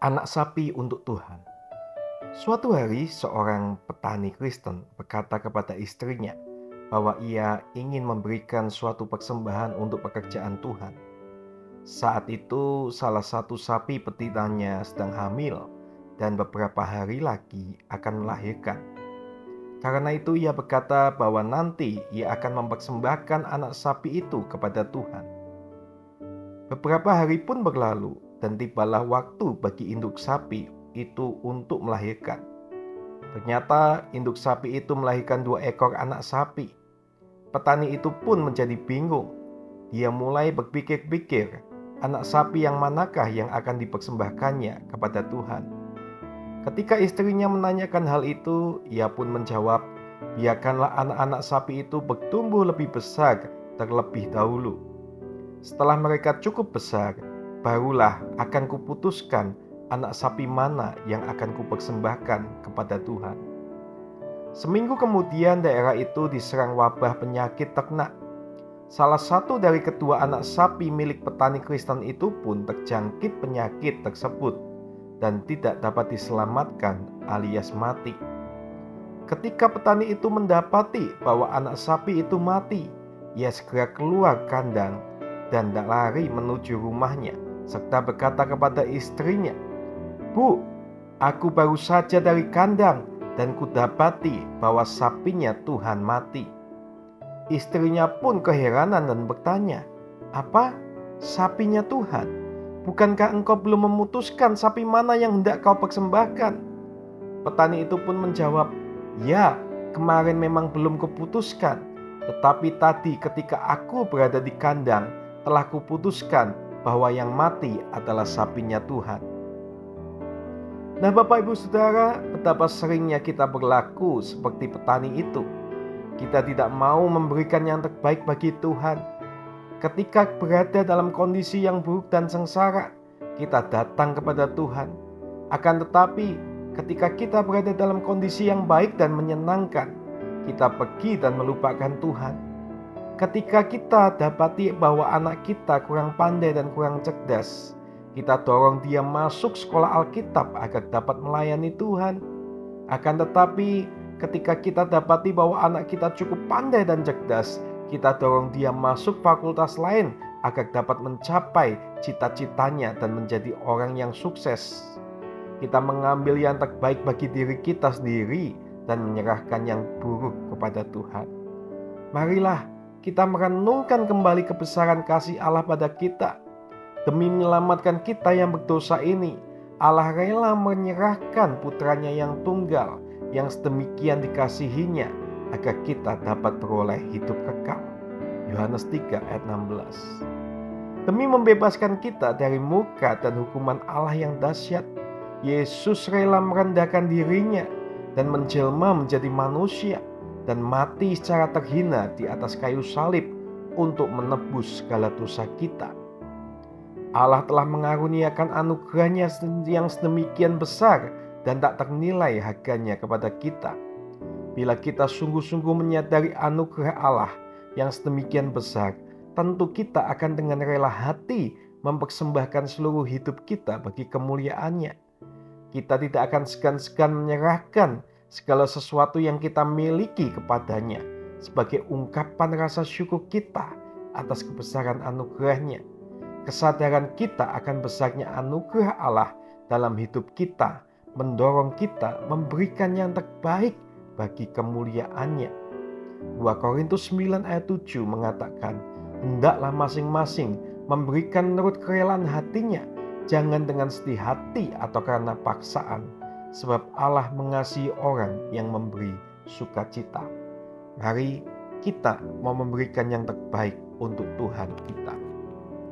Anak sapi untuk Tuhan. Suatu hari, seorang petani Kristen berkata kepada istrinya bahwa ia ingin memberikan suatu persembahan untuk pekerjaan Tuhan. Saat itu, salah satu sapi betinanya sedang hamil dan beberapa hari lagi akan melahirkan. Karena itu, ia berkata bahwa nanti ia akan mempersembahkan anak sapi itu kepada Tuhan. Beberapa hari pun berlalu, dan tibalah waktu bagi induk sapi itu untuk melahirkan. Ternyata induk sapi itu melahirkan 2 ekor anak sapi. Petani itu pun menjadi bingung. Dia mulai berpikir-pikir, anak sapi yang manakah yang akan dipersembahkannya kepada Tuhan. Ketika istrinya menanyakan hal itu, ia pun menjawab, biarkanlah anak-anak sapi itu bertumbuh lebih besar terlebih dahulu. Setelah mereka cukup besar, barulah akan kuputuskan anak sapi mana yang akan kupersembahkan kepada Tuhan. Seminggu kemudian daerah itu diserang wabah penyakit ternak. Salah satu dari kedua anak sapi milik petani Kristen itu pun terjangkit penyakit tersebut dan tidak dapat diselamatkan alias mati. Ketika petani itu mendapati bahwa anak sapi itu mati, ia segera keluar kandang dan lari menuju rumahnya, serta berkata kepada istrinya, "Bu, aku baru saja dari kandang dan kudapati bahwa sapinya Tuhan mati." Istrinya pun keheranan dan bertanya, "Apa? Sapinya Tuhan? Bukankah engkau belum memutuskan sapi mana yang hendak kau persembahkan?" Petani itu pun menjawab, "Ya, kemarin memang belum kuputuskan, tetapi tadi ketika aku berada di kandang, telah kuputuskan bahwa yang mati adalah sapinya Tuhan." Nah, Bapak Ibu Saudara, betapa seringnya kita berlaku seperti petani itu. Kita tidak mau memberikan yang terbaik bagi Tuhan. Ketika berada dalam kondisi yang buruk dan sengsara, kita datang kepada Tuhan. Akan tetapi, ketika kita berada dalam kondisi yang baik dan menyenangkan, kita pergi dan melupakan Tuhan. Ketika kita dapati bahwa anak kita kurang pandai dan kurang cerdas, kita dorong dia masuk sekolah Alkitab agar dapat melayani Tuhan. Akan tetapi, ketika kita dapati bahwa anak kita cukup pandai dan cerdas, kita dorong dia masuk fakultas lain agar dapat mencapai cita-citanya dan menjadi orang yang sukses. Kita mengambil yang terbaik bagi diri kita sendiri dan menyerahkan yang buruk kepada Tuhan. Marilah kita merenungkan kembali kebesaran kasih Allah pada kita. Demi menyelamatkan kita yang berdosa ini, Allah rela menyerahkan putranya yang tunggal, yang sedemikian dikasihinya, agar kita dapat beroleh hidup kekal. Yohanes 3 ayat 16. Demi membebaskan kita dari murka dan hukuman Allah yang dahsyat, Yesus rela merendahkan dirinya dan menjelma menjadi manusia dan mati secara terhina di atas kayu salib untuk menebus segala dosa kita. Allah telah mengaruniakan anugerahnya yang sedemikian besar dan tak ternilai harganya kepada kita. Bila kita sungguh-sungguh menyadari anugerah Allah yang sedemikian besar, tentu kita akan dengan rela hati mempersembahkan seluruh hidup kita bagi kemuliaannya. Kita tidak akan segan-segan menyerahkan segala sesuatu yang kita miliki kepadanya sebagai ungkapan rasa syukur kita atas kebesaran anugerahnya. Kesadaran kita akan besarnya anugerah Allah dalam hidup kita mendorong kita memberikan yang terbaik bagi kemuliaannya. 2 Korintus 9 ayat 7 mengatakan, "Hendaklah masing-masing memberikan menurut kerelaan hatinya, jangan dengan sedih hati atau karena paksaan, sebab Allah mengasihi orang yang memberi sukacita." Mari kita mau memberikan yang terbaik untuk Tuhan kita.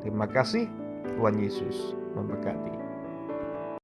Terima kasih, Tuhan Yesus memberkati.